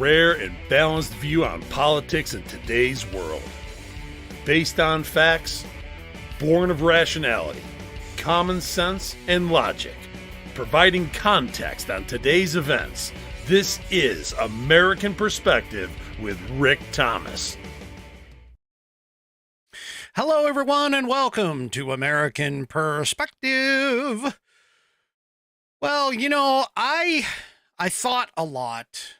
rare and balanced view on politics in today's world. Based on facts, born of rationality, common sense, and logic, providing context on today's events. This is American Perspective with Rick Thomas. Hello, everyone, and welcome to American Perspective. Well, you know, I thought a lot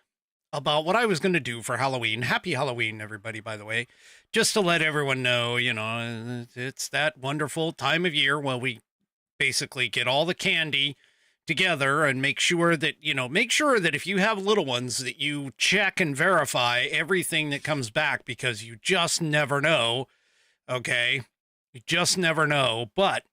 about what I was going to do for Halloween. Happy Halloween, everybody, by the way. Just to let everyone know, you know, it's that wonderful time of year where we basically get all the candy together and make sure that if you have little ones that you check and verify everything that comes back, because you just never know. Okay. You just never know. But,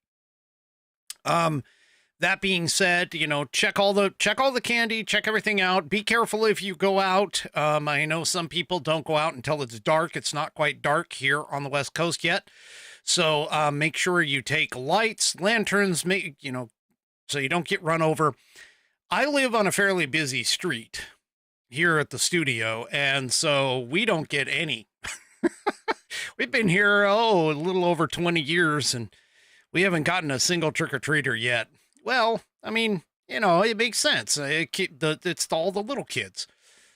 that being said, you know, check all the candy, check everything out. Be careful if you go out. I know some people don't go out until it's dark. It's not quite dark here on the West Coast yet. So, make sure you take lights, lanterns, so you don't get run over. I live on a fairly busy street here at the studio, and so we don't get any. We've been here, a little over 20 years, and we haven't gotten a single trick-or-treater yet. Well, I mean, you know, it makes sense. It's all the little kids.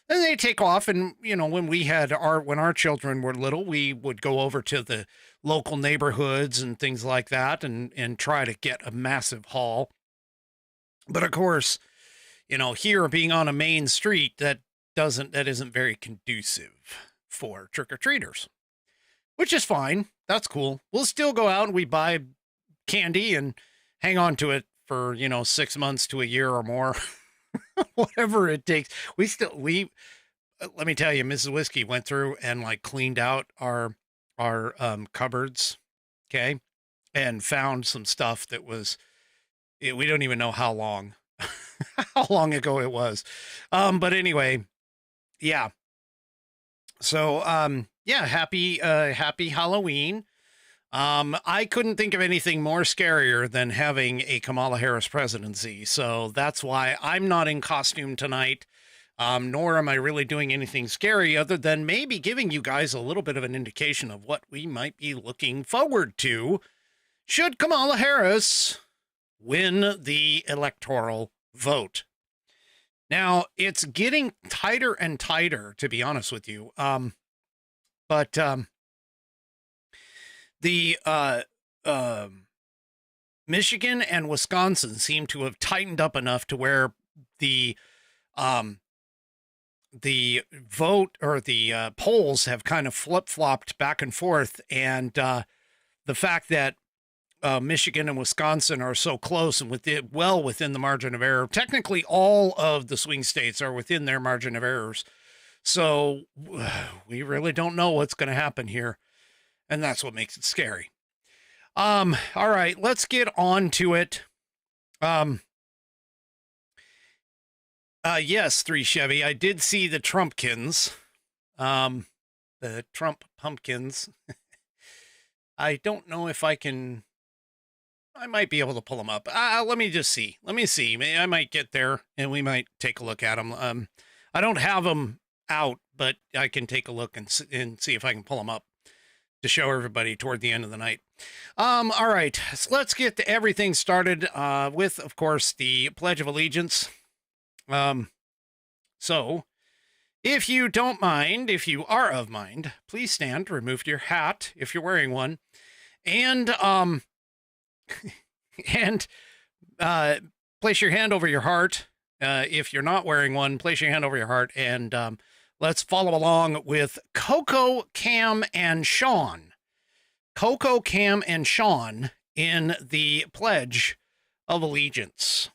And they take off, and, you know, when our children were little, we would go over to the local neighborhoods and things like that and try to get a massive haul. But of course, you know, here being on a main street, that isn't very conducive for trick-or-treaters, which is fine. That's cool. We'll still go out and we buy candy and hang on to it for, 6 months to a year or more, whatever it takes. Let me tell you, Mrs. Whiskey went through and cleaned out our cupboards. Okay. And found some stuff that was, we don't even know how long ago it was. But anyway, yeah. So, happy Halloween. I couldn't think of anything more scarier than having a Kamala Harris presidency. So that's why I'm not in costume tonight. Nor am I really doing anything scary other than maybe giving you guys a little bit of an indication of what we might be looking forward to should Kamala Harris win the electoral vote. Now, it's getting tighter and tighter, to be honest with you. But the Michigan and Wisconsin seem to have tightened up enough to where the vote or the polls have kind of flip-flopped back and forth. And the fact that Michigan and Wisconsin are so close and well within the margin of error. Technically, all of the swing states are within their margin of errors. So we really don't know what's going to happen here. And that's what makes it scary. All right, let's get on to it. Yes, 3 Chevy. I did see the Trumpkins. The Trump pumpkins. I don't know if I might be able to pull them up. Let me just see. Let me see. I might get there and we might take a look at them. I don't have them out, but I can take a look and see if I can pull them up to show everybody toward the end of the night. All right. So let's get everything started with, of course, the Pledge of Allegiance. So if you don't mind, if you are of mind, please stand, remove your hat if you're wearing one, and place your hand over your heart. If you're not wearing one, place your hand over your heart, and let's follow along with Coco, Cam, and Sean. Coco, Cam, and Sean in the Pledge of Allegiance.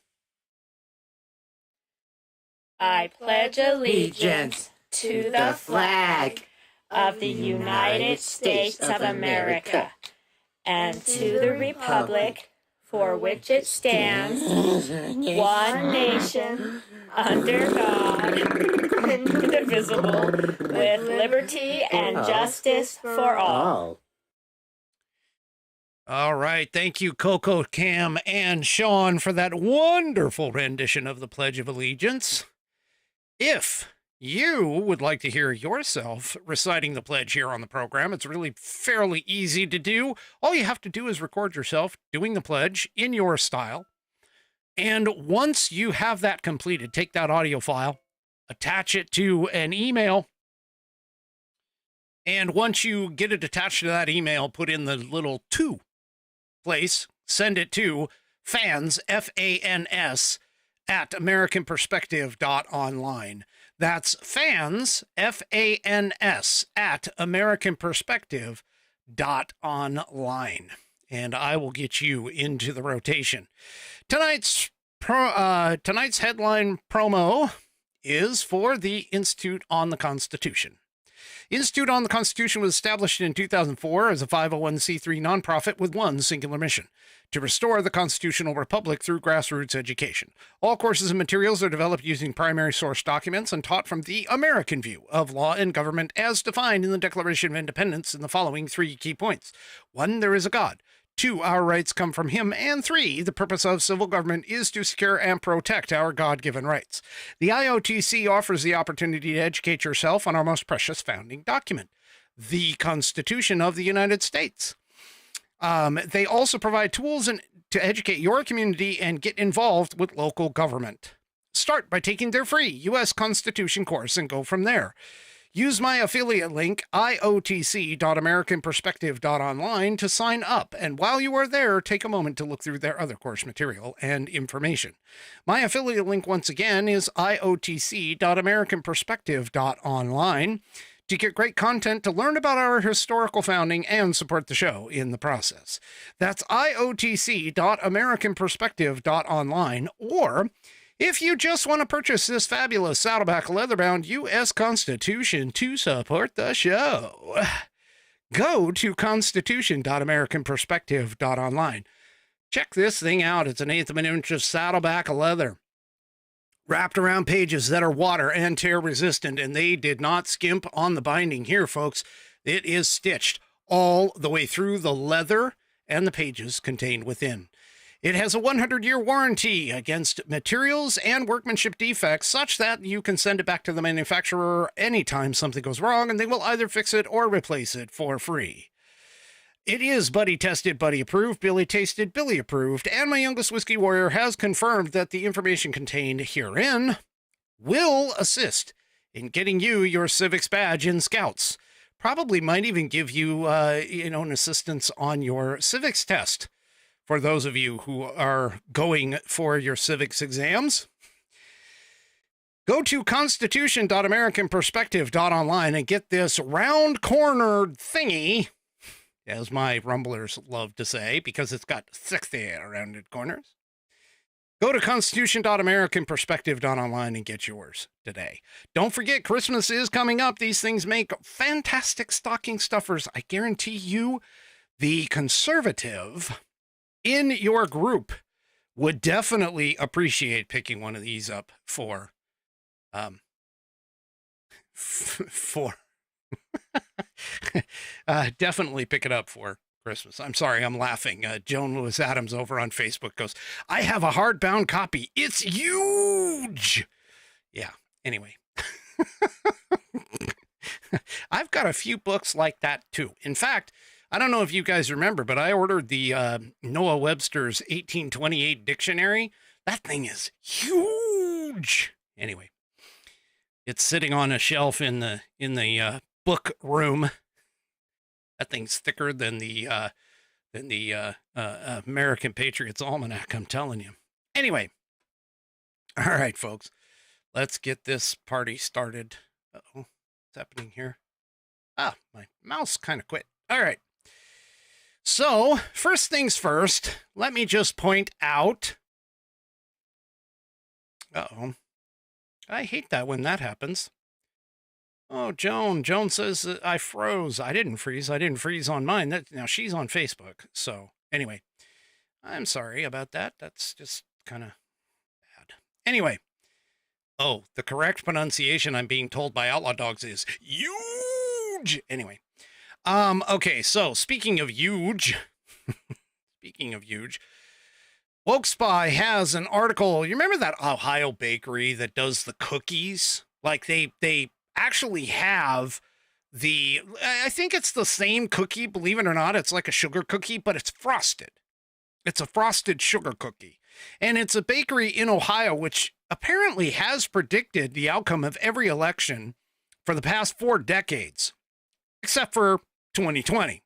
I pledge allegiance to the flag of the United States of America and to the republic for which it stands, one nation, under God, indivisible, with liberty and justice for all. All right. Thank you, Coco, Cam, and Sean, for that wonderful rendition of the Pledge of Allegiance. If you would like to hear yourself reciting the pledge here on the program, it's really fairly easy to do. All you have to do is record yourself doing the pledge in your style. And once you have that completed, take that audio file, attach it to an email. And once you get it attached to that email, put in the little to place, send it to fans, F-A-N-S, at AmericanPerspective.online. That's fans, F-A-N-S, at AmericanPerspective.online. And I will get you into the rotation. Tonight's headline promo is for the Institute on the Constitution. Institute on the Constitution was established in 2004 as a 501c3 nonprofit with one singular mission: to restore the constitutional republic through grassroots education. All courses and materials are developed using primary source documents and taught from the American view of law and government as defined in the Declaration of Independence in the following 3 key points. 1, there is a God. 2, our rights come from him. And 3, the purpose of civil government is to secure and protect our God-given rights. The IOTC offers the opportunity to educate yourself on our most precious founding document, the Constitution of the United States. They also provide tools to educate your community and get involved with local government. Start by taking their free U.S. Constitution course and go from there. Use my affiliate link, iotc.americanperspective.online, to sign up, and while you are there, take a moment to look through their other course material and information. My affiliate link, once again, is iotc.americanperspective.online to get great content to learn about our historical founding and support the show in the process. That's iotc.americanperspective.online, or if you just want to purchase this fabulous Saddleback leather-bound U.S. Constitution to support the show, go to constitution.americanperspective.online. Check this thing out. It's an 1/8 of an inch of Saddleback leather, wrapped around pages that are water and tear resistant, and they did not skimp on the binding here, folks. It is stitched all the way through the leather and the pages contained within. It has a 100-year warranty against materials and workmanship defects, such that you can send it back to the manufacturer anytime something goes wrong, and they will either fix it or replace it for free. It is buddy tested, buddy approved, Billy tasted, Billy approved, and my youngest whiskey warrior has confirmed that the information contained herein will assist in getting you your civics badge in Scouts. Probably might even give you, an assistance on your civics test. For those of you who are going for your civics exams, go to constitution.americanperspective.online and get this round-cornered thingy, as my rumblers love to say, because it's got 60 rounded corners. Go to constitution.americanperspective.online and get yours today. Don't forget, Christmas is coming up. These things make fantastic stocking stuffers. I guarantee you, the conservative in your group would definitely appreciate picking one of these up for definitely pick it up for Christmas. I'm sorry, I'm laughing. Joan Lewis Adams over on Facebook goes, I have a hardbound copy. It's huge. Yeah, anyway. I've got a few books like that too. In fact, I don't know if you guys remember, but I ordered the Noah Webster's 1828 dictionary. That thing is huge. Anyway, it's sitting on a shelf in the book room. That thing's thicker than the American Patriots Almanac, I'm telling you. Anyway, all right, folks, let's get this party started. Uh-oh, what's happening here? Ah, my mouse kind of quit. All right. So, first things first, let me just point out. Uh-oh. I hate that when that happens. Oh, Joan says that I froze. I didn't freeze on mine. Now she's on Facebook. So, anyway, I'm sorry about that. That's just kind of bad. Anyway. Oh, the correct pronunciation I'm being told by Outlaw Dogs is huge. Anyway. Okay, so speaking of huge, Woke Spy has an article. You remember that Ohio bakery that does the cookies? Like they actually have I think it's the same cookie, believe it or not. It's like a sugar cookie, but it's frosted. It's a frosted sugar cookie. And it's a bakery in Ohio, which apparently has predicted the outcome of every election for the past 4 decades, except for 2020.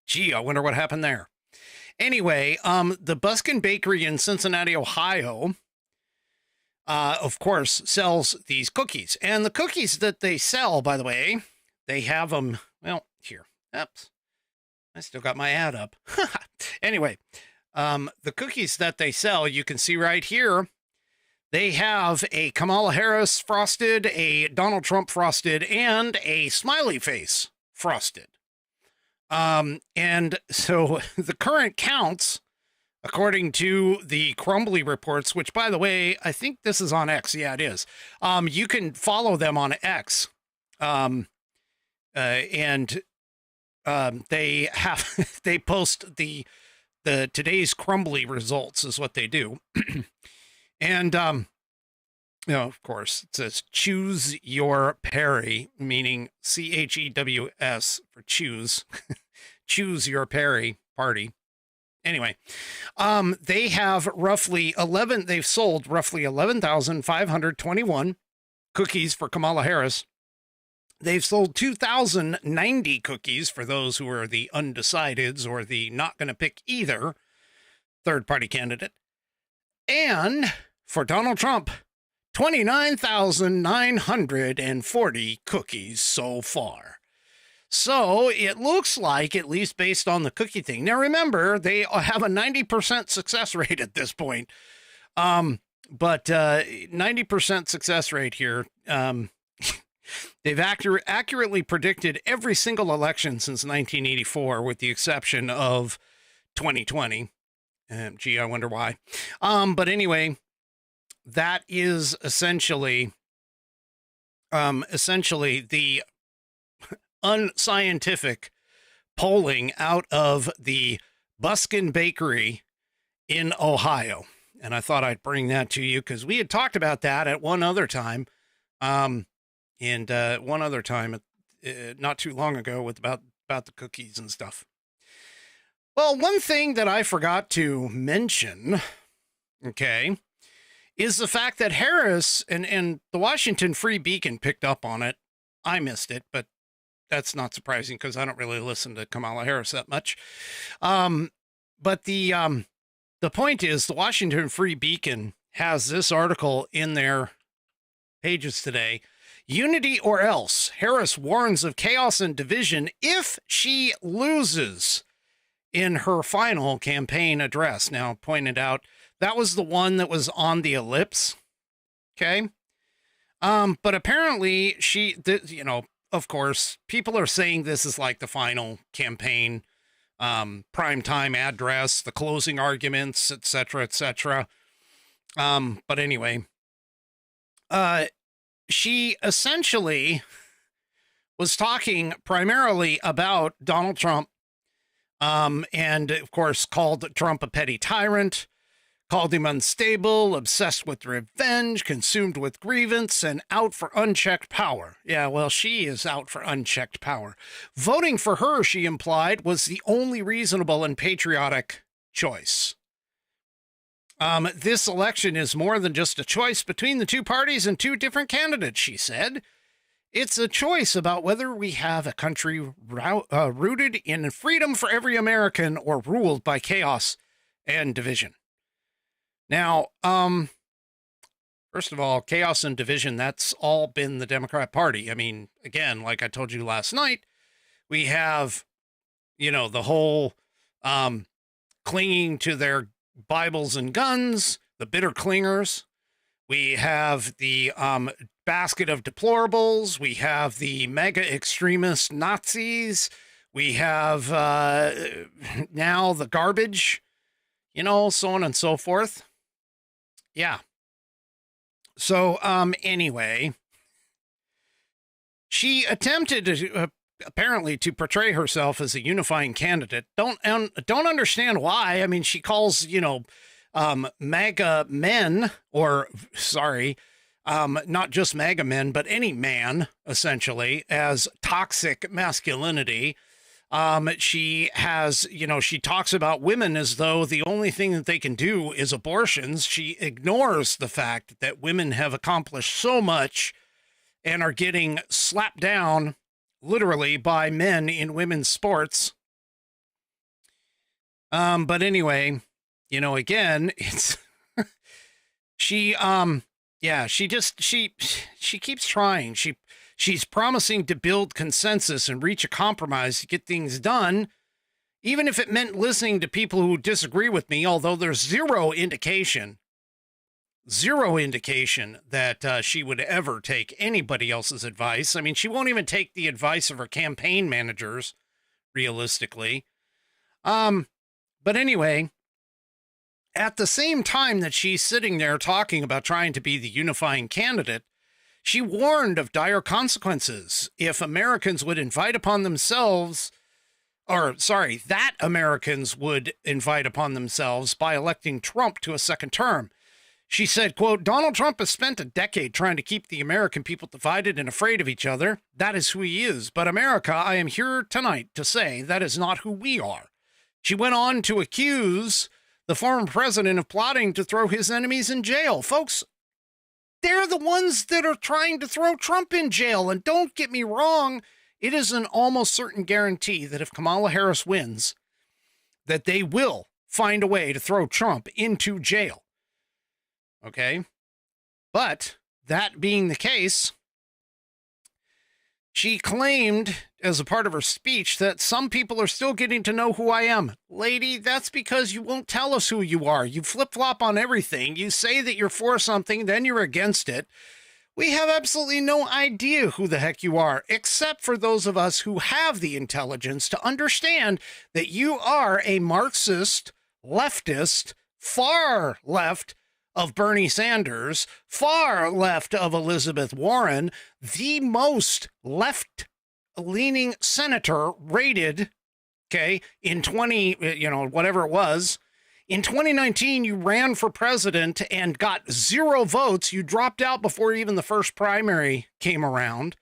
Gee, I wonder what happened there. Anyway, the Buskin Bakery in Cincinnati, Ohio, of course, sells these cookies. And the cookies that they sell, by the way, they have them, well, here. Oops. I still got my ad up. Anyway, the cookies that they sell, you can see right here, they have a Kamala Harris frosted, a Donald Trump frosted, and a smiley face frosted. And so the current counts, according to the Crumbly reports, which, by the way, I think this is on X. Yeah, it is. You can follow them on X. They have, they post the today's Crumbly results is what they do. And, you know, of course, it says choose your Perry, meaning CHEWS for choose, choose your Perry party. Anyway, they have they've sold roughly 11,521 cookies for Kamala Harris. They've sold 2,090 cookies for those who are the undecideds or the not going to pick either third-party candidate. And for Donald Trump, 29,940 cookies so far. So it looks like, at least based on the cookie thing. Now, remember, they have a 90% success rate at this point. But 90% success rate here. They've accurately predicted every single election since 1984, with the exception of 2020. Gee, I wonder why. But anyway, that is essentially the unscientific polling out of the Buskin Bakery in Ohio. And I thought I'd bring that to you because we had talked about that at one other time. Not too long ago with about the cookies and stuff. Well, one thing that I forgot to mention, okay, is the fact that Harris and the Washington Free Beacon picked up on it. I missed it, but that's not surprising because I don't really listen to Kamala Harris that much. But the point is, the Washington Free Beacon has this article in their pages today. Unity or else. Harris warns of chaos and division if she loses in her final campaign address. Now, pointed out, that was the one that was on the ellipse. Okay. But apparently of course, people are saying this is like the final campaign, primetime address, the closing arguments, etc., etc. But anyway, she essentially was talking primarily about Donald Trump, and of course called Trump a petty tyrant, called him unstable, obsessed with revenge, consumed with grievance, and out for unchecked power. Yeah, well, she is out for unchecked power. Voting for her, she implied, was the only reasonable and patriotic choice. This election is more than just a choice between the two parties and two different candidates, she said. It's a choice about whether we have a country rooted in freedom for every American or ruled by chaos and division. Now, first of all, chaos and division, that's all been the Democrat Party. I mean, again, like I told you last night, we have, the whole clinging to their Bibles and guns, the bitter clingers. We have the basket of deplorables. We have the mega extremist Nazis. We have now the garbage, so on and so forth. Yeah. So anyway, she attempted to apparently to portray herself as a unifying candidate. Don't understand why. I mean, she calls, MAGA men, not just MAGA men, but any man, essentially, as toxic masculinity. She has, she talks about women as though the only thing that they can do is abortions. She ignores the fact that women have accomplished so much and are getting slapped down literally by men in women's sports. But anyway, again, it's she keeps trying. She's promising to build consensus and reach a compromise to get things done, even if it meant listening to people who disagree with me, although there's zero indication that she would ever take anybody else's advice. I mean, she won't even take the advice of her campaign managers, realistically. But anyway, at the same time that she's sitting there talking about trying to be the unifying candidate, she warned of dire consequences if Americans would invite upon themselves, that Americans would invite upon themselves by electing Trump to a second term. She said, quote, Donald Trump has spent a decade trying to keep the American people divided and afraid of each other. That is who he is. But America, I am here tonight to say that is not who we are. She went on to accuse the former president of plotting to throw his enemies in jail. Folks, they're the ones that are trying to throw Trump in jail. And don't get me wrong, it is an almost certain guarantee that if Kamala Harris wins, that they will find a way to throw Trump into jail. Okay? But that being the case, she claimed as a part of her speech that some people are still getting to know who I am. Lady, that's because you won't tell us who you are. You flip-flop on everything. You say that you're for something, then you're against it. We have absolutely no idea who the heck you are, except for those of us who have the intelligence to understand that you are a Marxist, leftist, far left of Bernie Sanders, far left of Elizabeth Warren, the most left-leaning senator rated, okay, in 20, whatever it was. In 2019, you ran for president and got 0 votes. You dropped out before even the first primary came around.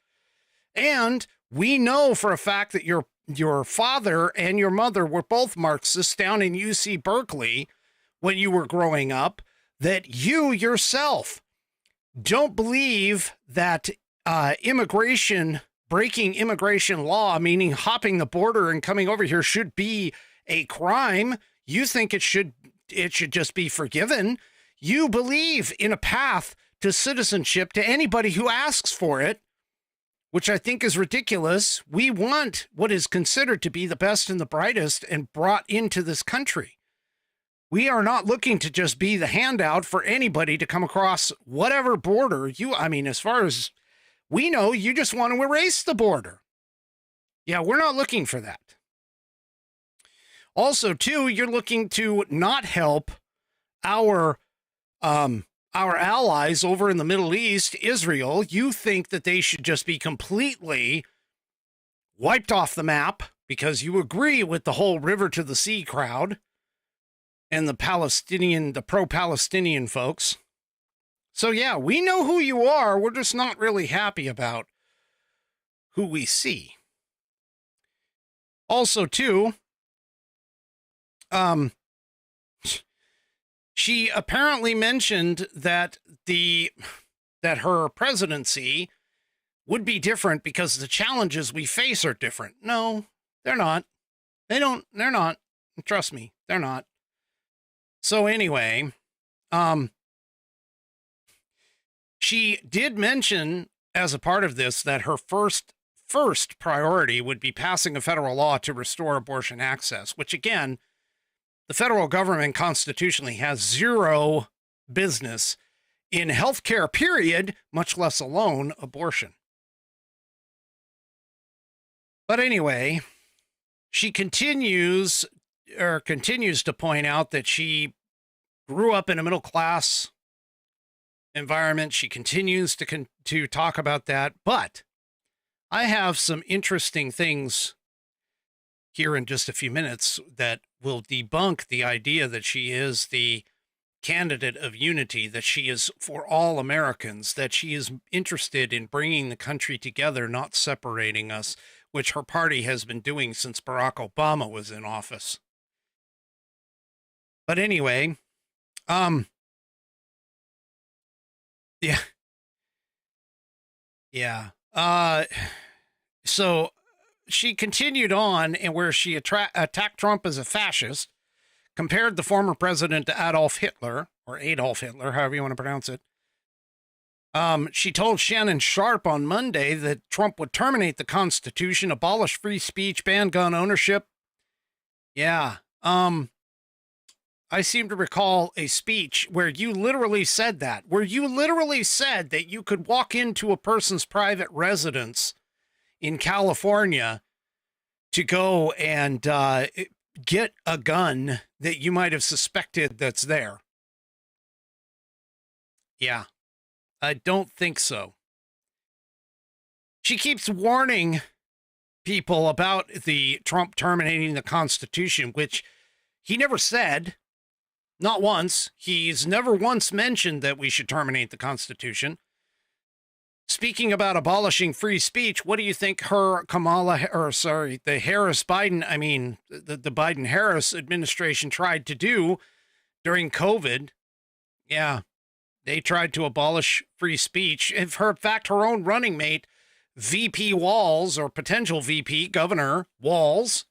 And we know for a fact that your father and your mother were both Marxists down in UC Berkeley when you were growing up, that you yourself don't believe that breaking immigration law, meaning hopping the border and coming over here, should be a crime. You think it should just be forgiven. You believe in a path to citizenship to anybody who asks for it, which I think is ridiculous. We want what is considered to be the best and the brightest and brought into this country. We are not looking to just be the handout for anybody to come across whatever border as far as we know, you just want to erase the border. Yeah, we're not looking for that. Also, too, you're looking to not help our allies over in the Middle East, Israel. You think that they should just be completely wiped off the map because you agree with the whole river to the sea crowd and the pro-Palestinian folks. So yeah, we know who you are. We're just not really happy about who we see. Also, too, she apparently mentioned that her presidency would be different because the challenges we face are different. No, they're not. They're not. Trust me, they're not. So anyway, she did mention as a part of this that her first priority would be passing a federal law to restore abortion access, which again, the federal government constitutionally has 0 business in healthcare, period, much less alone abortion. But anyway, she continues to point out that she grew up in a middle class environment. She continues to talk about that, but I have some interesting things here in just a few minutes that will debunk the idea that she is the candidate of unity, that she is for all Americans, that she is interested in bringing the country together, not separating us, which her party has been doing since Barack Obama was in office. But anyway, yeah. So she continued on, and where she attacked Trump as a fascist, compared the former president to Adolf Hitler, however you want to pronounce it. She told Shannon Sharp on Monday that Trump would terminate the Constitution, abolish free speech, ban gun ownership. Yeah. I seem to recall a speech where you literally said that, that you could walk into a person's private residence in California to go and get a gun that you might have suspected that's there. Yeah, I don't think so. She keeps warning people about the Trump terminating the Constitution, which he never said. Not once. He's never once mentioned that we should terminate the Constitution. Speaking about abolishing free speech, what do you think the Biden-Harris administration tried to do during COVID? Yeah, they tried to abolish free speech. In fact, her own running mate, VP Walz, or potential VP, Governor Walz,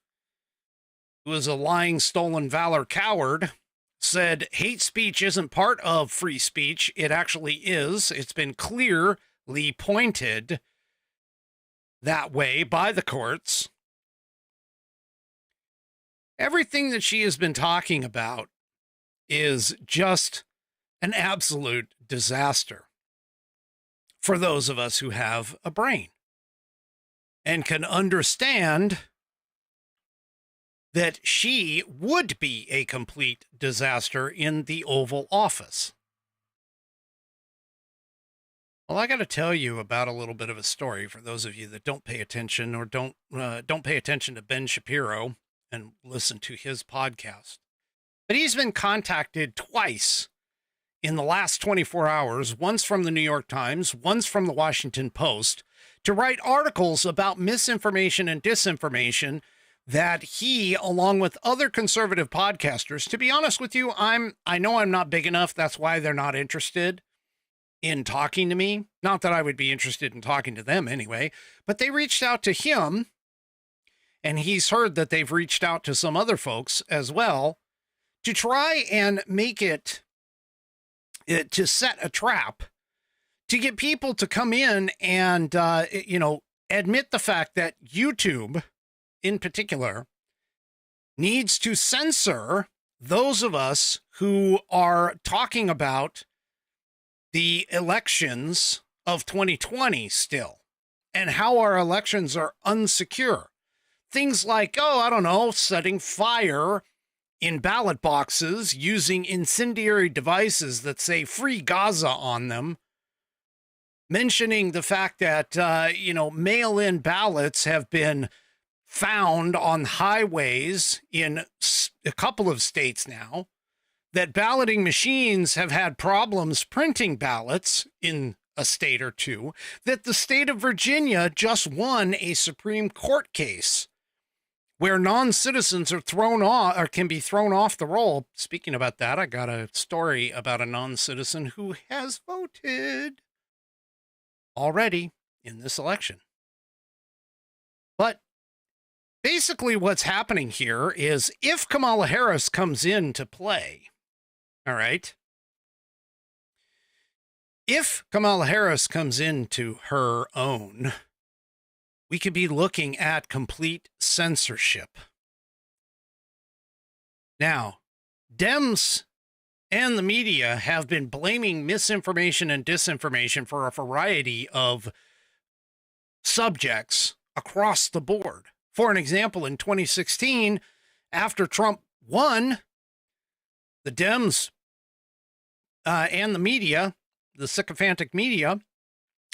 who is a lying, stolen valor coward, said hate speech isn't part of free speech. It actually is. It's been clearly pointed that way by the courts. Everything that she has been talking about is just an absolute disaster for those of us who have a brain and can understand that she would be a complete disaster in the Oval Office. Well, I got to tell you about a little bit of a story for those of you that don't pay attention or don't pay attention to Ben Shapiro and listen to his podcast. But he's been contacted twice in the last 24 hours, once from the New York Times, once from the Washington Post, to write articles about misinformation and disinformation that he, along with other conservative podcasters, to be honest with you, I know I'm not big enough. That's why they're not interested in talking to me. Not that I would be interested in talking to them anyway, but they reached out to him, and he's heard that they've reached out to some other folks as well to try and make it to set a trap to get people to come in and, admit the fact that YouTube in particular needs to censor those of us who are talking about the elections of 2020 still, and how our elections are unsecure. Things like, setting fire in ballot boxes using incendiary devices that say Free Gaza on them, mentioning the fact that, mail-in ballots have been found on highways in a couple of states now, that balloting machines have had problems printing ballots in a state or two, that the state of Virginia just won a Supreme Court case where non-citizens are thrown off or can be thrown off the roll. Speaking about that, I got a story about a non-citizen who has voted already in this election. But basically what's happening here is if Kamala Harris comes into play, all right, if Kamala Harris comes into her own, we could be looking at complete censorship. Now, Dems and the media have been blaming misinformation and disinformation for a variety of subjects across the board. For an example, in 2016, after Trump won, the Dems and the media, the sycophantic media,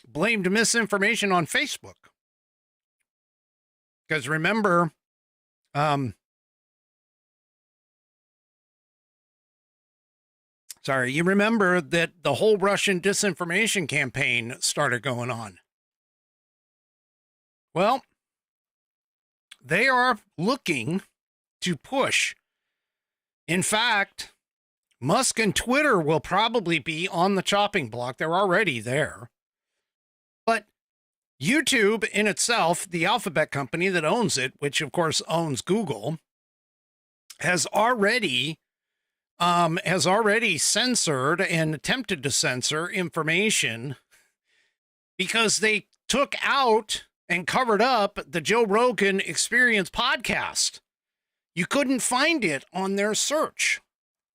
blamed misinformation on Facebook. Because remember, Sorry, you remember that the whole Russian disinformation campaign started going on. Well, they are looking to push. In fact, Musk and Twitter will probably be on the chopping block. They're already there. But YouTube in itself, the Alphabet company that owns it, which of course owns Google, has already censored and attempted to censor information because they took out and covered up the Joe Rogan Experience podcast. You couldn't find it on their search.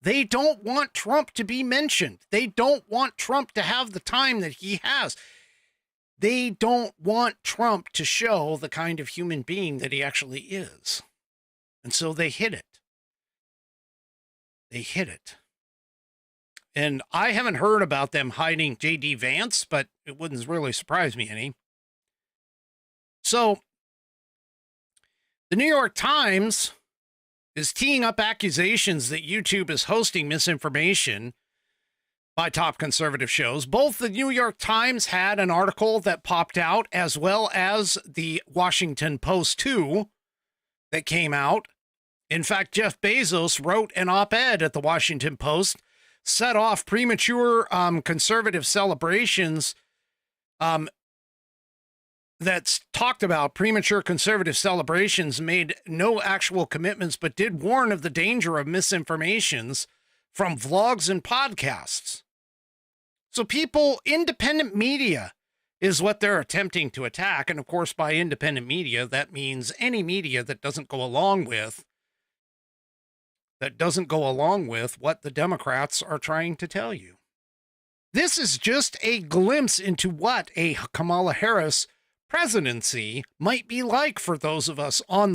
They don't want Trump to be mentioned. They don't want Trump to have the time that he has. They don't want Trump to show the kind of human being that he actually is. And so they hid it. They hid it. And I haven't heard about them hiding J.D. Vance, but it wouldn't really surprise me any. So the New York Times is teeing up accusations that YouTube is hosting misinformation by top conservative shows. Both the New York Times had an article that popped out, as well as the Washington Post too, that came out. In fact, Jeff Bezos wrote an op-ed at the Washington Post, set off premature conservative celebrations that's talked about premature conservative celebrations, made no actual commitments, but did warn of the danger of misinformations from vlogs and podcasts. So people, independent media is what they're attempting to attack. And of course, by independent media, that means any media that doesn't go along with what the Democrats are trying to tell you. This is just a glimpse into what a Kamala Harris presidency might be like for those of us in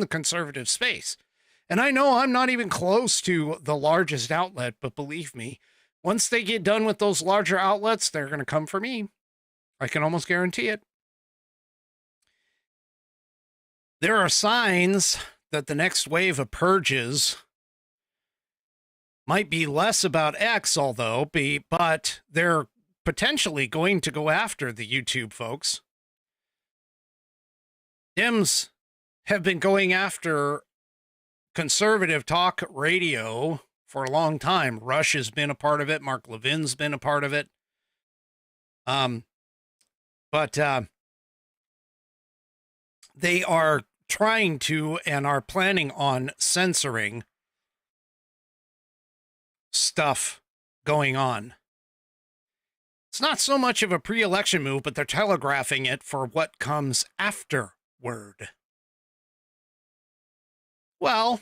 the conservative space. And I know I'm not even close to the largest outlet, but believe me, once they get done with those larger outlets, they're going to come for me. I can almost guarantee it. There are signs that the next wave of purges might be less about X, but they're potentially going to go after the YouTube folks. Dems have been going after conservative talk radio for a long time. Rush has been a part of it. Mark Levin's been a part of it. But they are trying to and are planning on censoring stuff going on. It's not so much of a pre-election move, but they're telegraphing it for what comes afterward. Well,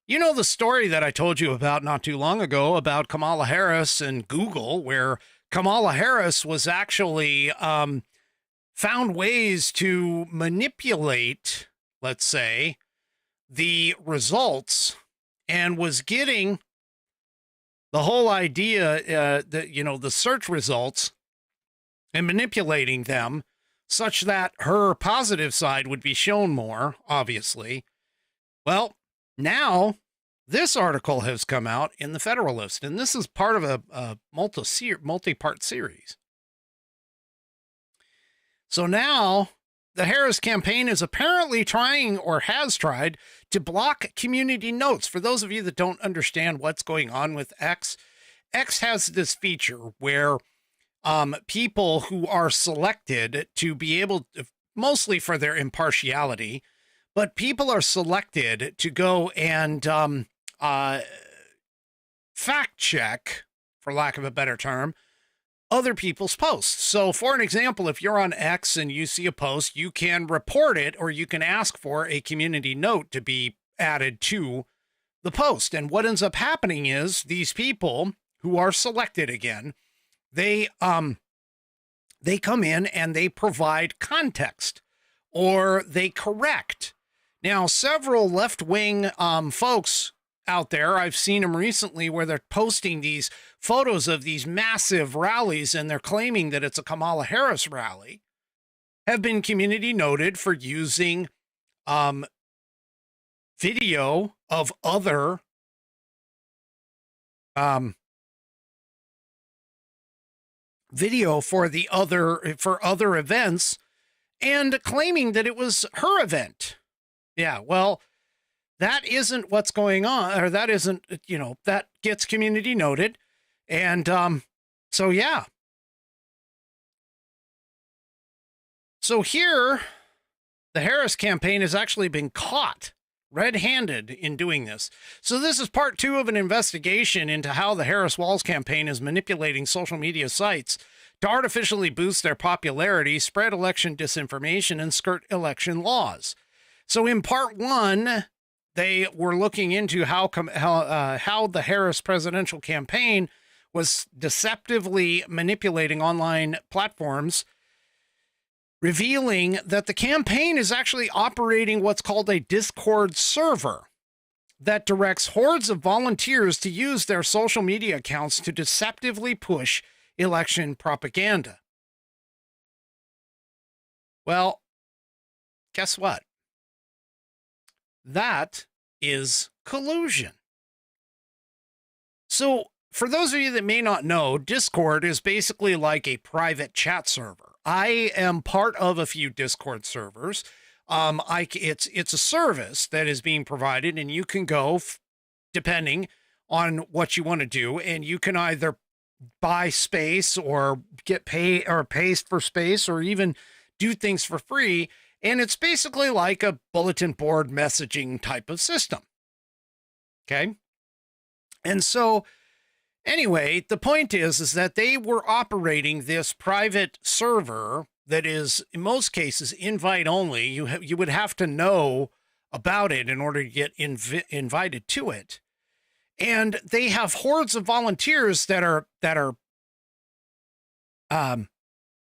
you know the story that I told you about not too long ago about Kamala Harris and Google, where Kamala Harris was actually found ways to manipulate, let's say, the results, and was getting the whole idea that, the search results and manipulating them such that her positive side would be shown more, obviously. Well, now this article has come out in the Federalist, and this is part of a multi-part series. So now the Harris campaign is apparently trying, or has tried, to block community notes. For those of you that don't understand what's going on with X, X has this feature where people who are selected to be able to, mostly for their impartiality, but people are selected to go and fact check, for lack of a better term, other people's posts. So for an example, if you're on X and you see a post, you can report it, or you can ask for a community note to be added to the post. And what ends up happening is these people who are selected again, they come in and they provide context, or they correct. Now, several left-wing folks out there, I've seen them recently where they're posting these photos of these massive rallies, and they're claiming that it's a Kamala Harris rally, have been community noted for using video of other video for other events and claiming that it was her event. Yeah, well, that isn't what's going on, or that isn't, that gets community noted. And so, yeah. So here, the Harris campaign has actually been caught red-handed in doing this. So this is part 2 of an investigation into how the Harris-Walz campaign is manipulating social media sites to artificially boost their popularity, spread election disinformation, and skirt election laws. So in part 1, they were looking into how the Harris presidential campaign was deceptively manipulating online platforms, revealing that the campaign is actually operating what's called a Discord server that directs hordes of volunteers to use their social media accounts to deceptively push election propaganda. Well, guess what? That is collusion. So, for those of you that may not know, Discord is basically like a private chat server. I am part of a few Discord servers. It's a service that is being provided, and you can go, depending on what you want to do, and you can either buy space or get paid or pay for space or even do things for free. And it's basically like a bulletin board messaging type of system. Okay. And so anyway, the point is that they were operating this private server that is, in most cases, invite only. You would have to know about it in order to get invited to it. And they have hordes of volunteers that are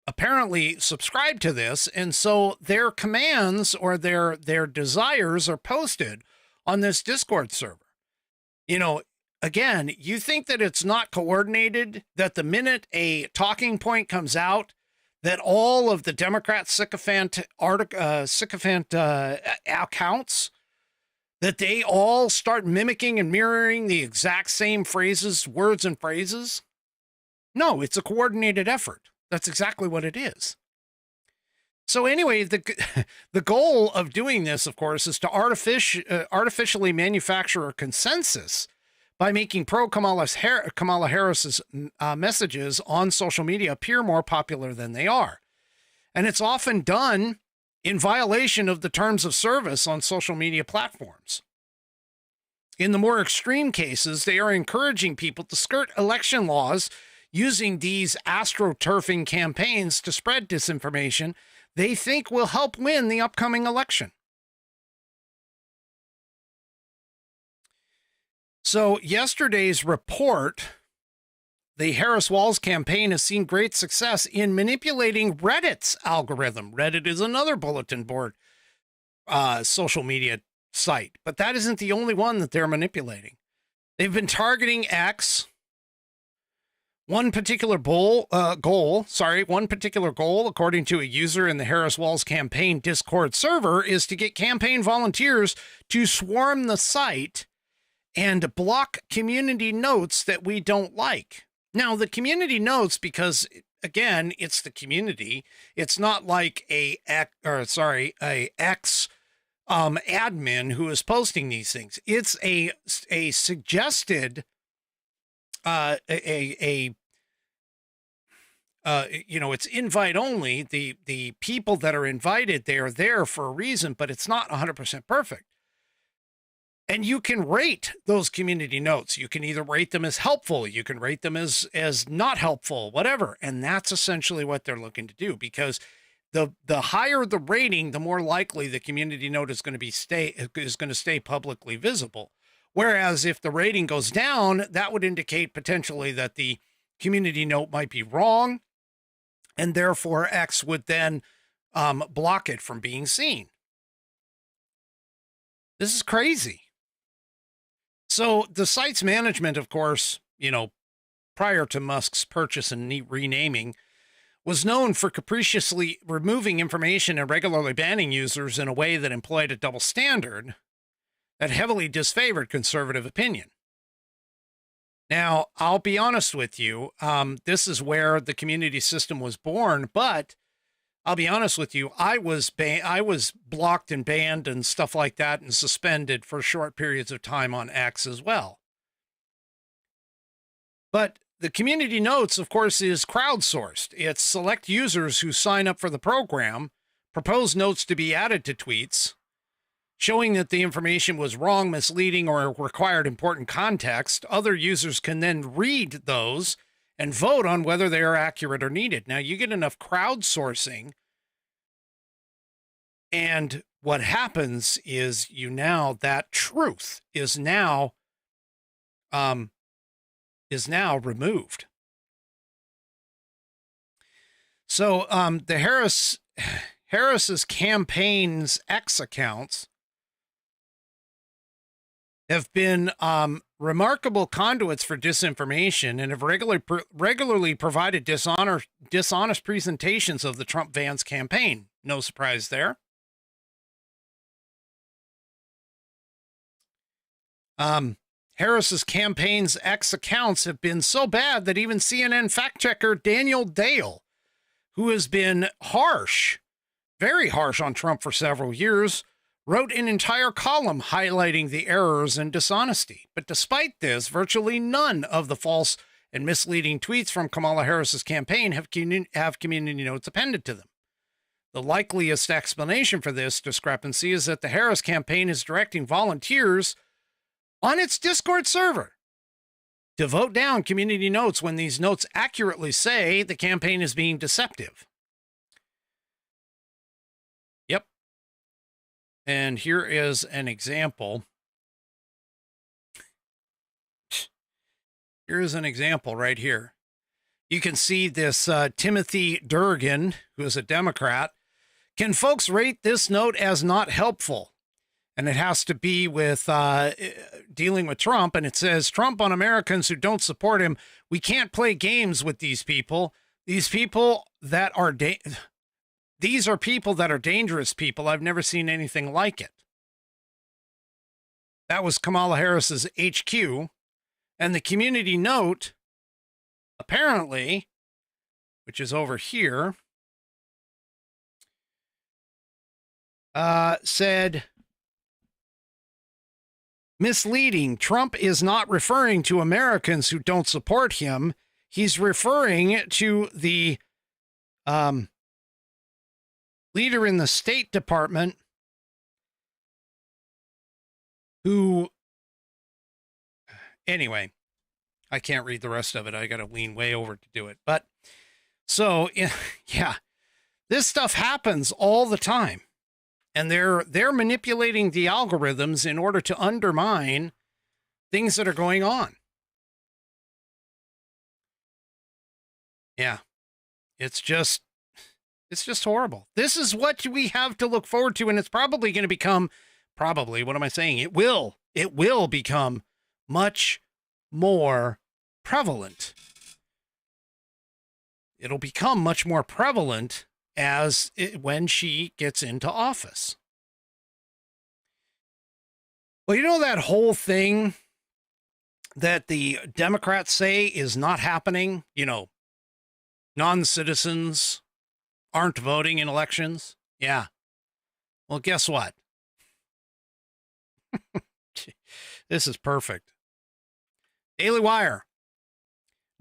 apparently subscribed to this. And so their commands or their desires are posted on this Discord server. Again, you think that it's not coordinated, that the minute a talking point comes out, that all of the Democrat sycophant accounts, that they all start mimicking and mirroring the exact same phrases, words and phrases? No, it's a coordinated effort. That's exactly what it is. So anyway, the goal of doing this, of course, is to artificially manufacture a consensus by making Kamala Harris's messages on social media appear more popular than they are. And it's often done in violation of the terms of service on social media platforms. In the more extreme cases, they are encouraging people to skirt election laws using these astroturfing campaigns to spread disinformation they think will help win the upcoming election. So yesterday's report, the Harris-Walz campaign has seen great success in manipulating Reddit's algorithm. Reddit is another bulletin board social media site, but that isn't the only one that they're manipulating. They've been targeting X. One particular goal, according to a user in the Harris-Walz campaign Discord server, is to get campaign volunteers to swarm the site and block community notes that we don't like. Now, the community notes, because again, it's the community. It's not like a ex admin who is posting these things. It's a suggested it's invite only. The people that are invited, they are there for a reason, but it's not 100% perfect. And you can rate those community notes. You can either rate them as helpful, you can rate them as not helpful, whatever. And that's essentially what they're looking to do, because the higher the rating, the more likely the community note is going to stay publicly visible. Whereas if the rating goes down, that would indicate potentially that the community note might be wrong, and therefore X would then block it from being seen. This is crazy. So the site's management, of course, prior to Musk's purchase and renaming, was known for capriciously removing information and regularly banning users in a way that employed a double standard that heavily disfavored conservative opinion. Now, I'll be honest with you. This is where the community system was born, but I'll be honest with you. I was blocked and banned and stuff like that and suspended for short periods of time on X as well. But the community notes, of course, is crowdsourced. It's select users who sign up for the program, propose notes to be added to tweets, showing that the information was wrong, misleading, or required important context. Other users can then read those and vote on whether they are accurate or needed. Now, you get enough crowdsourcing, and what happens is that truth is now removed. So the Harris's campaign's X accounts have been remarkable conduits for disinformation and have regularly provided dishonest presentations of the Trump-Vance campaign. No surprise there. Harris's campaign's X accounts have been so bad that even CNN fact checker Daniel Dale, who has been harsh, very harsh on Trump for several years, wrote an entire column highlighting the errors and dishonesty. But despite this, virtually none of the false and misleading tweets from Kamala Harris's campaign have community notes appended to them. The likeliest explanation for this discrepancy is that the Harris campaign is directing volunteers on its Discord server to vote down community notes when these notes accurately say the campaign is being deceptive. Yep. And here is an example. Here's an example right here. You can see this Timothy Durgan, who is a Democrat. Can folks rate this note as not helpful? And it has to be with dealing with Trump. And it says, Trump on Americans who don't support him. We can't play games with these people. These people that are these are people that are dangerous people. I've never seen anything like it. That was Kamala Harris's HQ. And the community note, apparently, which is over here, said, misleading. Trump is not referring to Americans who don't support him. He's referring to the leader in the State Department who, anyway, I can't read the rest of it. I got to lean way over to do it. But so, yeah, this stuff happens all the time. And they're manipulating the algorithms in order to undermine things that are going on. Yeah, it's just horrible. This is what we have to look forward to, and it's probably going to become, what am I saying? It will become much more prevalent. It'll become much more prevalent when she gets into office. Well, you know that whole thing that the Democrats say is not happening? You know, non-citizens aren't voting in elections? Yeah. Well, guess what? This is perfect. Daily Wire.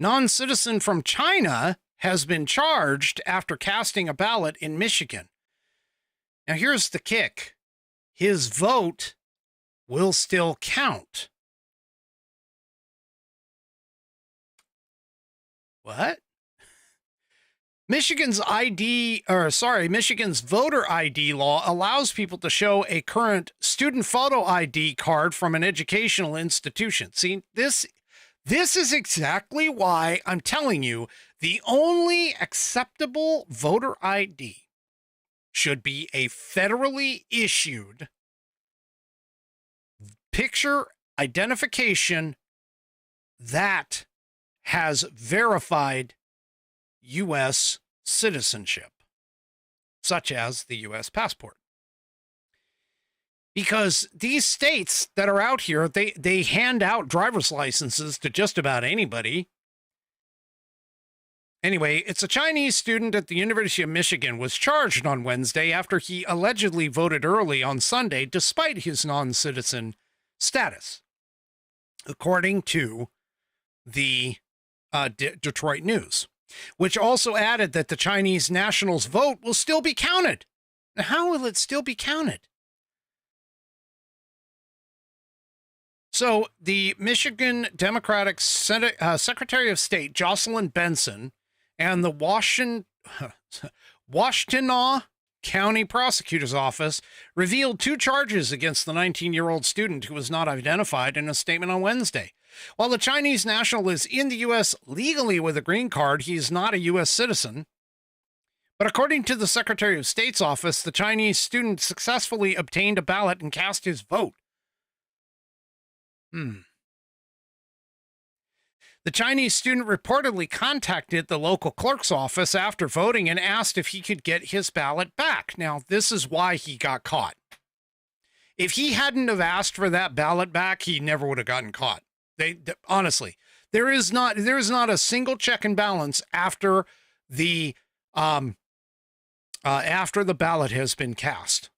Non-citizen from China has been charged after casting a ballot in Michigan. Now, here's the kick. His vote will still count. What? Michigan's voter ID law allows people to show a current student photo ID card from an educational institution. See, this is exactly why I'm telling you the only acceptable voter ID should be a federally issued picture identification that has verified U.S. citizenship, such as the U.S. passport. Because these states that are out here, they hand out driver's licenses to just about anybody. Anyway, it's a Chinese student at the University of Michigan was charged on Wednesday after he allegedly voted early on Sunday despite his non-citizen status, according to the Detroit News, which also added that the Chinese nationals' vote will still be counted. Now, how will it still be counted? So the Michigan Democratic Secretary of State, Jocelyn Benson, and the Washtenaw County Prosecutor's Office revealed 2 charges against the 19-year-old student who was not identified in a statement on Wednesday. While the Chinese national is in the U.S. legally with a green card, he is not a U.S. citizen. But according to the Secretary of State's office, the Chinese student successfully obtained a ballot and cast his vote. The Chinese student reportedly contacted the local clerk's office after voting and asked if he could get his ballot back. Now, this is why he got caught. If he hadn't have asked for that ballot back, he never would have gotten caught. Honestly, there is not a single check and balance after the ballot has been cast.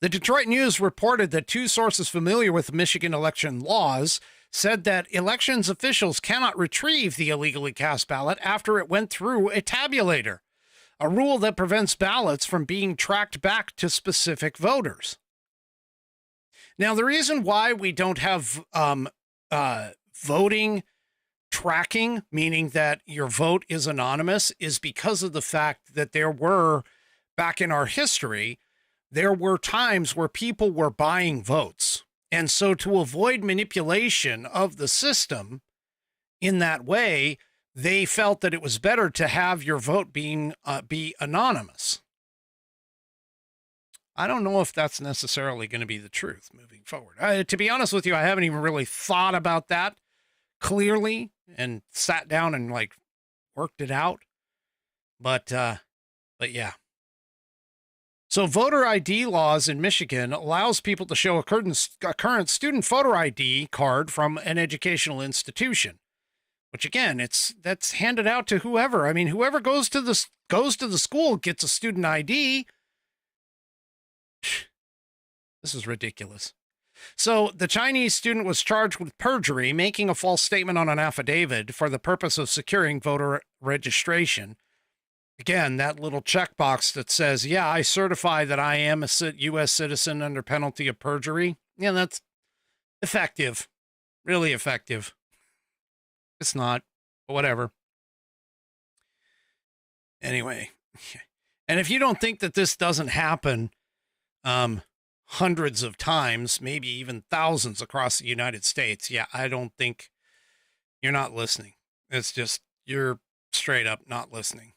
The Detroit News reported that 2 sources familiar with Michigan election laws said that elections officials cannot retrieve the illegally cast ballot after it went through a tabulator, a rule that prevents ballots from being tracked back to specific voters. Now, the reason why we don't have voting tracking, meaning that your vote is anonymous, is because of the fact that back in our history, there were times where people were buying votes. And so to avoid manipulation of the system in that way, they felt that it was better to have your vote be anonymous. I don't know if that's necessarily going to be the truth moving forward. To be honest with you, I haven't even really thought about that clearly and sat down and worked it out. But yeah. So voter ID laws in Michigan allows people to show a current student voter ID card from an educational institution, which again, that's handed out to whoever. I mean, whoever goes to the school gets a student ID. This is ridiculous. So the Chinese student was charged with perjury, making a false statement on an affidavit for the purpose of securing voter registration. Again, that little checkbox that says, yeah, I certify that I am a U.S. citizen under penalty of perjury. Yeah, that's effective. Really effective. It's not, but whatever. Anyway, and if you don't think that this doesn't happen hundreds of times, maybe even thousands across the United States, yeah, I don't think you're not listening. It's just you're straight up not listening.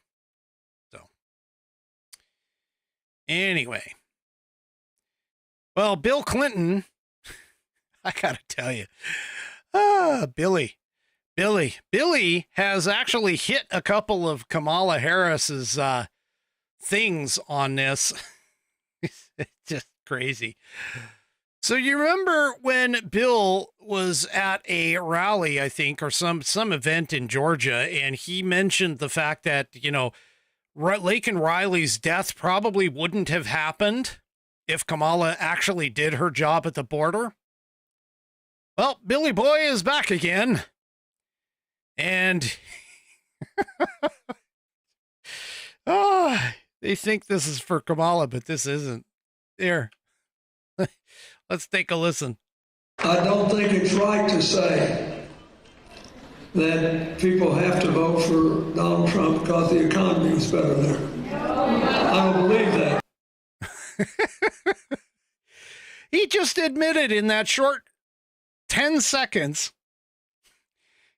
Anyway, well, Bill Clinton, I gotta tell you, Billy has actually hit a couple of Kamala Harris's things on this. It's just crazy. So you remember when Bill was at a rally, I think, or some event in Georgia, and he mentioned the fact that, Laken Riley's death probably wouldn't have happened if Kamala actually did her job at the border? Well, Billy Boy is back again. And they think this is for Kamala, but this isn't. Here, let's take a listen. I don't think it's right to say that people have to vote for Donald Trump because the economy is better there. I don't believe that. He just admitted in that short 10 seconds,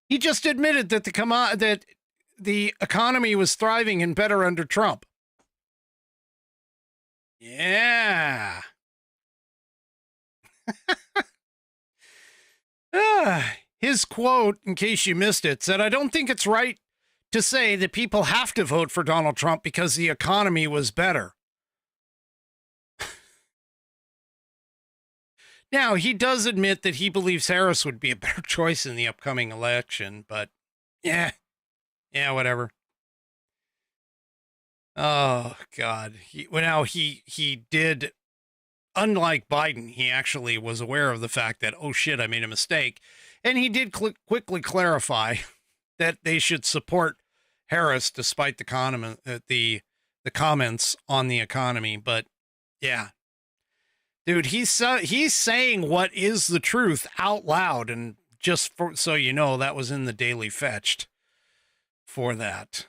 he just admitted that the economy was thriving and better under Trump. Yeah. His quote, in case you missed it, said, I don't think it's right to say that people have to vote for Donald Trump because the economy was better. Now, he does admit that he believes Harris would be a better choice in the upcoming election, but yeah, whatever. Oh, God. He did, unlike Biden, he actually was aware of the fact that, oh, shit, I made a mistake. And he did quickly clarify that they should support Harris despite the comments on the economy. But, yeah. Dude, he's saying what is the truth out loud. And just so you know, that was in the Daily Fetched for that.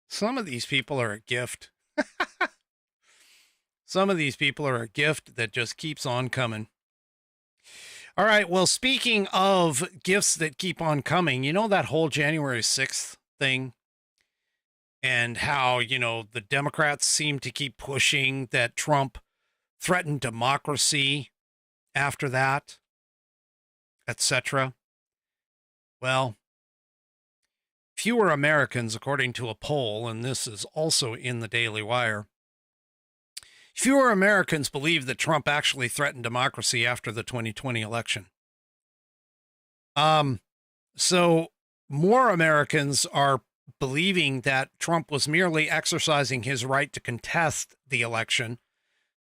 Some of these people are a gift. Some of these people are a gift that just keeps on coming. All right. Well, speaking of gifts that keep on coming, you know, that whole January 6th thing and how, you know, the Democrats seem to keep pushing that Trump threatened democracy after that, etc. Well, fewer Americans, according to a poll, and this is also in the Daily Wire, fewer Americans believe that Trump actually threatened democracy after the 2020 election. So more Americans are believing that Trump was merely exercising his right to contest the election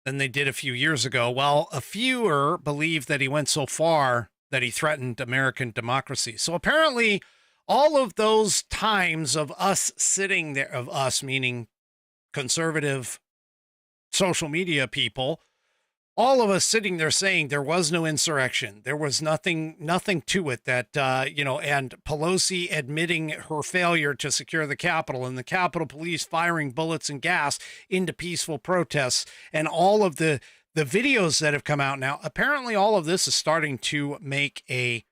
than they did a few years ago, while a fewer believe that he went so far that he threatened American democracy. So apparently all of those times of us sitting there, of us meaning conservative social media people, all of us sitting there saying there was no insurrection. There was nothing to it that, you know, and Pelosi admitting her failure to secure the Capitol and the Capitol Police firing bullets and gas into peaceful protests and all of the videos that have come out now. Apparently all of this is starting to make a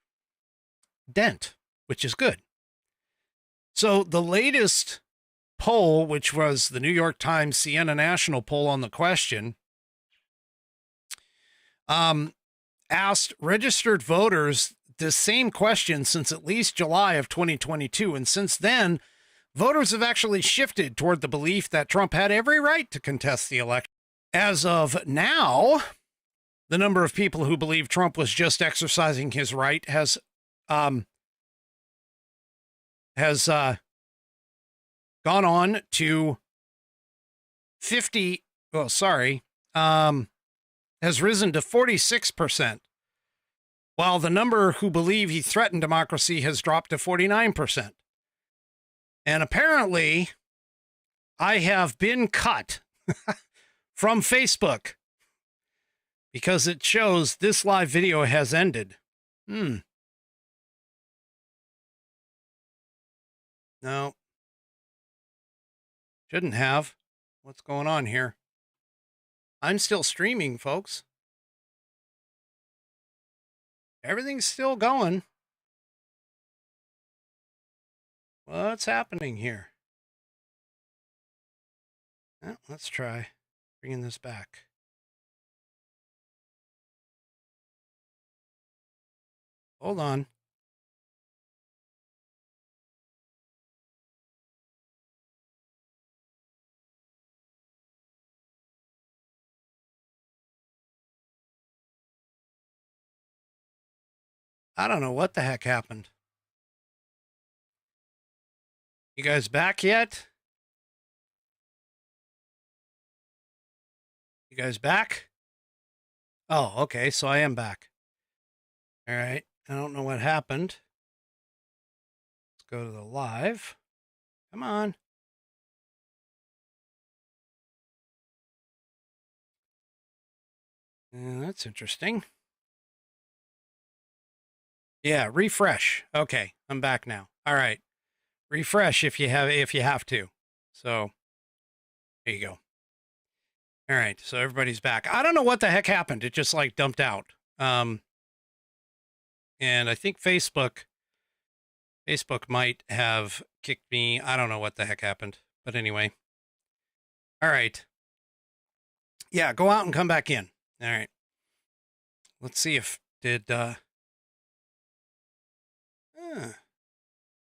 dent, which is good. So the latest poll, which was the New York Times Siena National poll on the question, asked registered voters the same question since at least July of 2022. And since then, voters have actually shifted toward the belief that Trump had every right to contest the election. As of now, the number of people who believe Trump was just exercising his right has gone on to 50. Oh, sorry. Has risen to 46%, while the number who believe he threatened democracy has dropped to 49%. And apparently, I have been cut from Facebook because it shows this live video has ended. No. Shouldn't have. What's going on here? I'm still streaming, folks. Everything's still going. What's happening here? Well, let's try bringing this back. Hold on. I don't know what the heck happened. You guys back yet? You guys back? Oh, okay. So I am back. All right. I don't know what happened. Let's go to the live. Come on. That's interesting. Yeah, refresh. Okay, I'm back now. All right. Refresh if you have to. So there you go. All right, so everybody's back. I don't know what the heck happened. It just like dumped out. And I think Facebook might have kicked me. I don't know what the heck happened. But anyway. All right. Yeah, go out and come back in. All right. Let's see if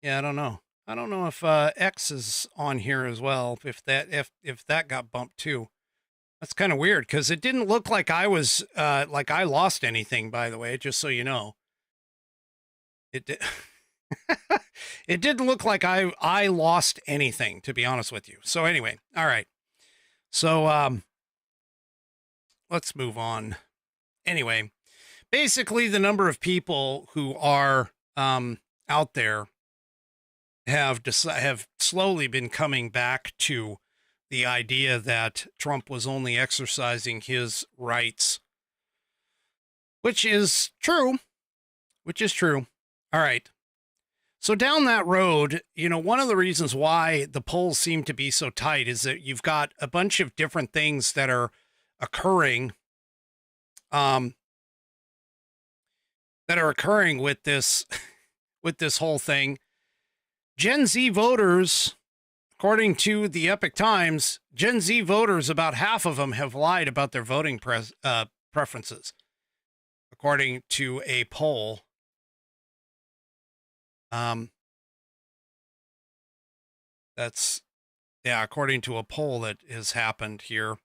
yeah, I don't know. I don't know if X is on here as well. If that got bumped too. That's kind of weird because it didn't look like I was like I lost anything, by the way, just so you know. It did. It didn't look like I lost anything, to be honest with you. So anyway, all right. So let's move on. Anyway, basically the number of people who are out there have slowly been coming back to the idea that Trump was only exercising his rights, which is true. All right. So down that road, you know, one of the reasons why the polls seem to be so tight is that you've got a bunch of different things that are occurring, with this, with this whole thing. Gen Z voters, according to the Epic Times, Gen Z voters, about half of them have lied about their voting preferences, according to a poll. According to a poll that has happened here.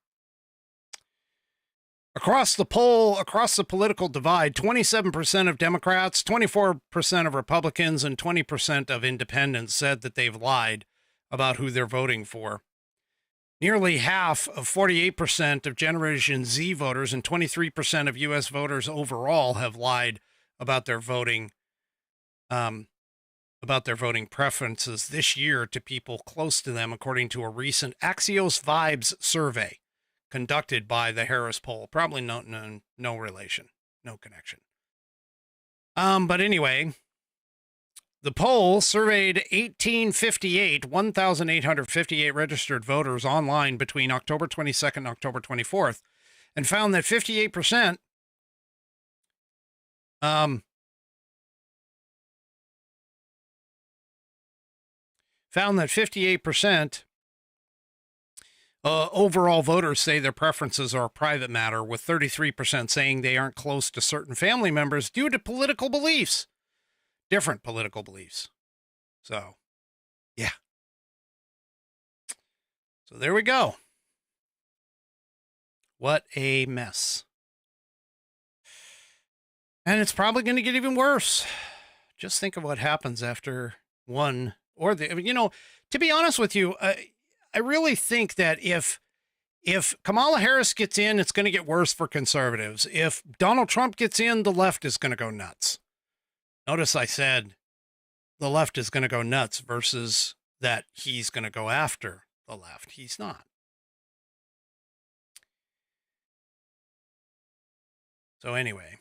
Across the political divide, 27% of Democrats, 24% of Republicans, and 20% of independents said that they've lied about who they're voting for. Nearly half of 48% of Generation Z voters and 23% of U.S. voters overall have lied about their voting preferences this year to people close to them, according to a recent Axios Vibes survey conducted by the Harris poll. Probably no relation, no connection. But anyway, the poll surveyed 1,858 registered voters online between October 22nd and October 24th, and found that 58% overall voters say their preferences are a private matter, with 33% saying they aren't close to certain family members due to political beliefs, different political beliefs. So, yeah. So there we go. What a mess. And it's probably going to get even worse. Just think of what happens after one or the, you know, to be honest with you, I really think that if Kamala Harris gets in, it's going to get worse for conservatives. If Donald Trump gets in, the left is going to go nuts. Notice I said the left is going to go nuts versus that he's going to go after the left. He's not. So anyway.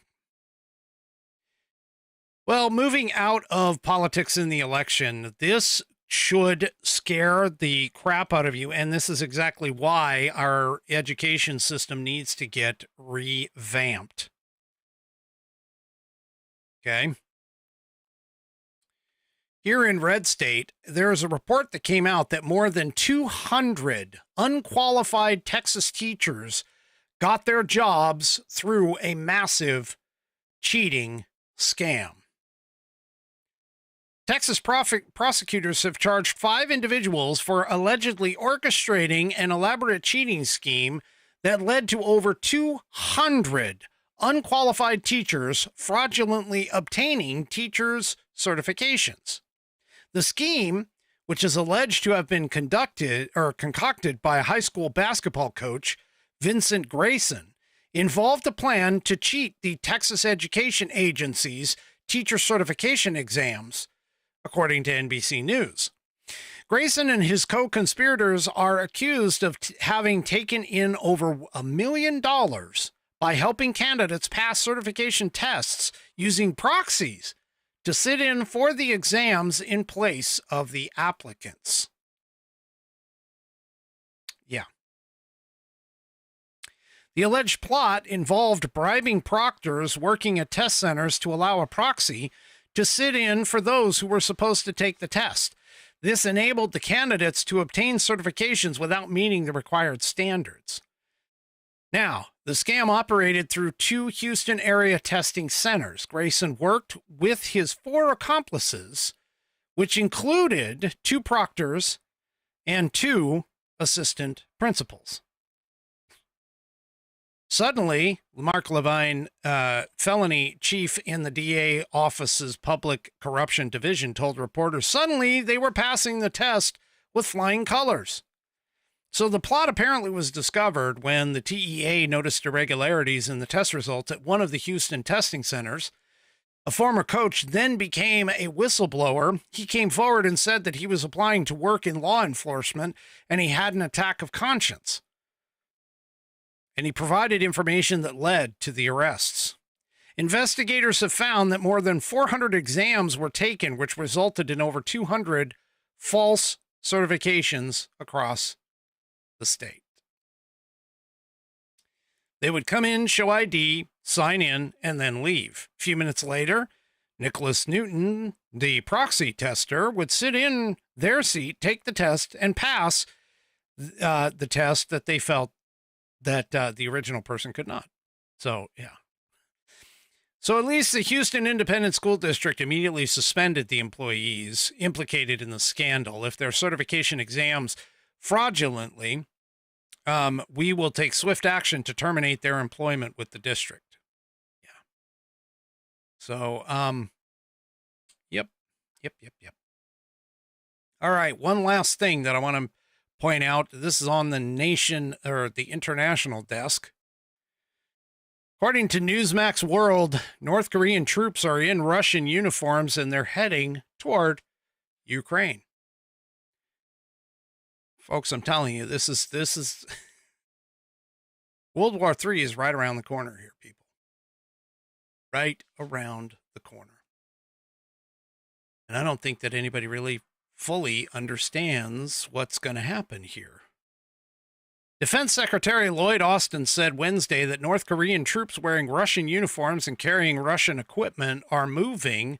Well, moving out of politics in the election, this should scare the crap out of you. And this is exactly why our education system needs to get revamped. Okay. Here in Red State, there is a report that came out that more than 200 unqualified Texas teachers got their jobs through a massive cheating scam. Texas prosecutors have charged 5 individuals for allegedly orchestrating an elaborate cheating scheme that led to over 200 unqualified teachers fraudulently obtaining teachers' certifications. The scheme, which is alleged to have been concocted by a high school basketball coach, Vincent Grayson, involved a plan to cheat the Texas Education Agency's teacher certification exams, according to NBC News. Grayson and his co-conspirators are accused of having taken in over $1 million by helping candidates pass certification tests using proxies to sit in for the exams in place of the applicants. Yeah. The alleged plot involved bribing proctors working at test centers to allow a proxy to sit in for those who were supposed to take the test. This enabled the candidates to obtain certifications without meeting the required standards. Now, the scam operated through 2 Houston area testing centers. Grayson worked with his 4 accomplices, which included 2 proctors and 2 assistant principals. Suddenly, Mark Levine, felony chief in the DA office's public corruption division, told reporters suddenly they were passing the test with flying colors. So the plot apparently was discovered when the TEA noticed irregularities in the test results at one of the Houston testing centers. A former coach then became a whistleblower. He came forward and said that he was applying to work in law enforcement and he had an attack of conscience. And he provided information that led to the arrests. Investigators have found that more than 400 exams were taken, which resulted in over 200 false certifications across the state. They would come in, show ID, sign in, and then leave. A few minutes later, Nicholas Newton, the proxy tester, would sit in their seat, take the test, and pass the test that they felt that the original person could not. So, yeah. So at least the Houston Independent School District immediately suspended the employees implicated in the scandal. If their certification exams fraudulently, we will take swift action to terminate their employment with the district. Yeah. So, yep. All right. One last thing that I want to point out. This is on the nation or the international desk. According to Newsmax World, North Korean troops are in Russian uniforms and they're heading toward Ukraine. Folks, I'm telling you, this is World War III is right around the corner here, people. Right around the corner. And I don't think that anybody really fully understands what's going to happen here. Defense Secretary Lloyd Austin said Wednesday that North Korean troops wearing Russian uniforms and carrying Russian equipment are moving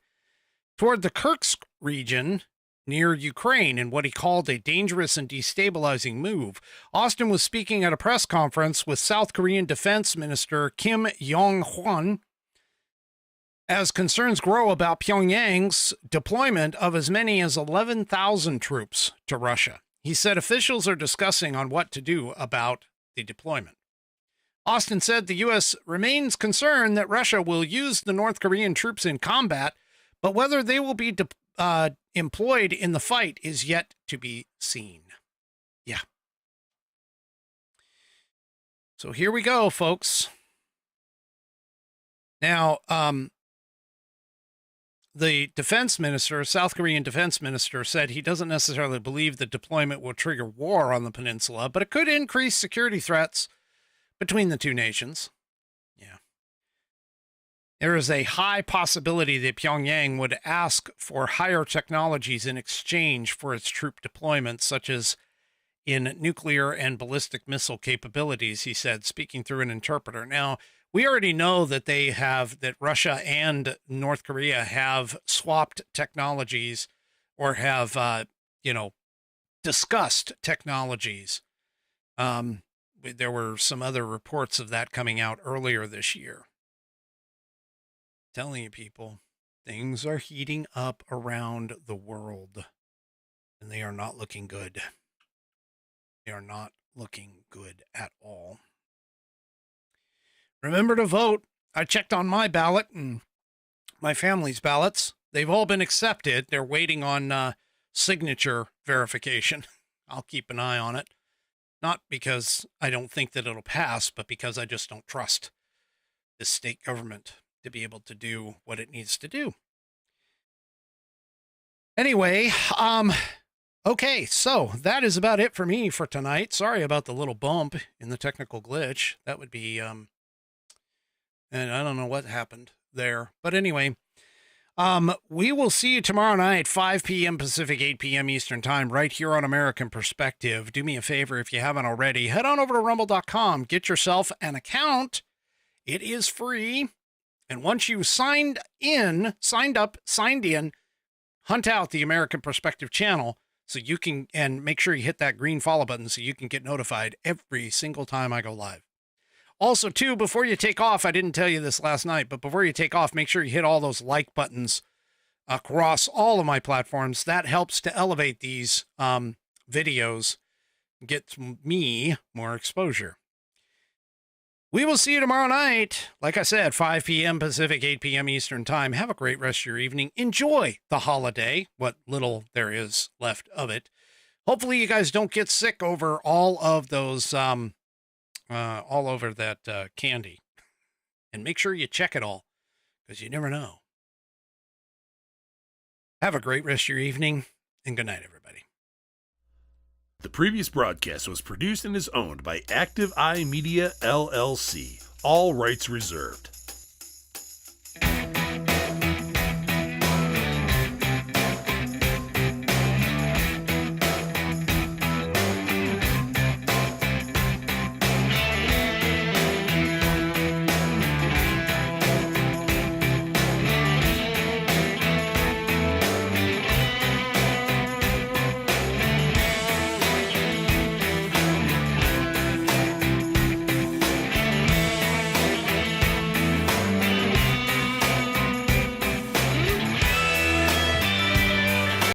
toward the Kursk region near Ukraine in what he called a dangerous and destabilizing move. Austin was speaking at a press conference with South Korean Defense Minister Kim Yong-hwan as concerns grow about Pyongyang's deployment of as many as 11,000 troops to Russia. He said officials are discussing on what to do about the deployment. Austin said the U.S. remains concerned that Russia will use the North Korean troops in combat, but whether they will be employed in the fight is yet to be seen. Yeah. So here we go, folks. Now, the defense minister, South Korean defense minister, said he doesn't necessarily believe the deployment will trigger war on the peninsula, but it could increase security threats between the two nations. Yeah. There is a high possibility that Pyongyang would ask for higher technologies in exchange for its troop deployments, such as in nuclear and ballistic missile capabilities, he said, speaking through an interpreter. Now, we already know that that Russia and North Korea have swapped technologies or have, discussed technologies. There were some other reports of that coming out earlier this year. Telling you, people, things are heating up around the world, and they are not looking good. They are not looking good at all. Remember to vote. I checked on my ballot and my family's ballots. They've all been accepted. They're waiting on signature verification. I'll keep an eye on it. Not because I don't think that it'll pass, but because I just don't trust this state government to be able to do what it needs to do. Anyway, okay, so that is about it for me for tonight. Sorry about the little bump in the technical glitch. That would be, and I don't know what happened there. But anyway, we will see you tomorrow night, 5 p.m. Pacific, 8 p.m. Eastern Time, right here on American Perspective. Do me a favor if you haven't already. Head on over to rumble.com. Get yourself an account. It is free. And once you signed in, hunt out the American Perspective channel so you can, and make sure you hit that green follow button so you can get notified every single time I go live. Also, too, before you take off, I didn't tell you this last night, but before you take off, make sure you hit all those like buttons across all of my platforms. That helps to elevate these videos, get me more exposure. We will see you tomorrow night. Like I said, 5 p.m. Pacific, 8 p.m. Eastern time. Have a great rest of your evening. Enjoy the holiday, what little there is left of it. Hopefully you guys don't get sick over all of those, all over that candy. And make sure you check it all, because you never know. Have a great rest of your evening, and good night, everybody. The previous broadcast was produced and is owned by Active Eye Media LLC. All rights reserved.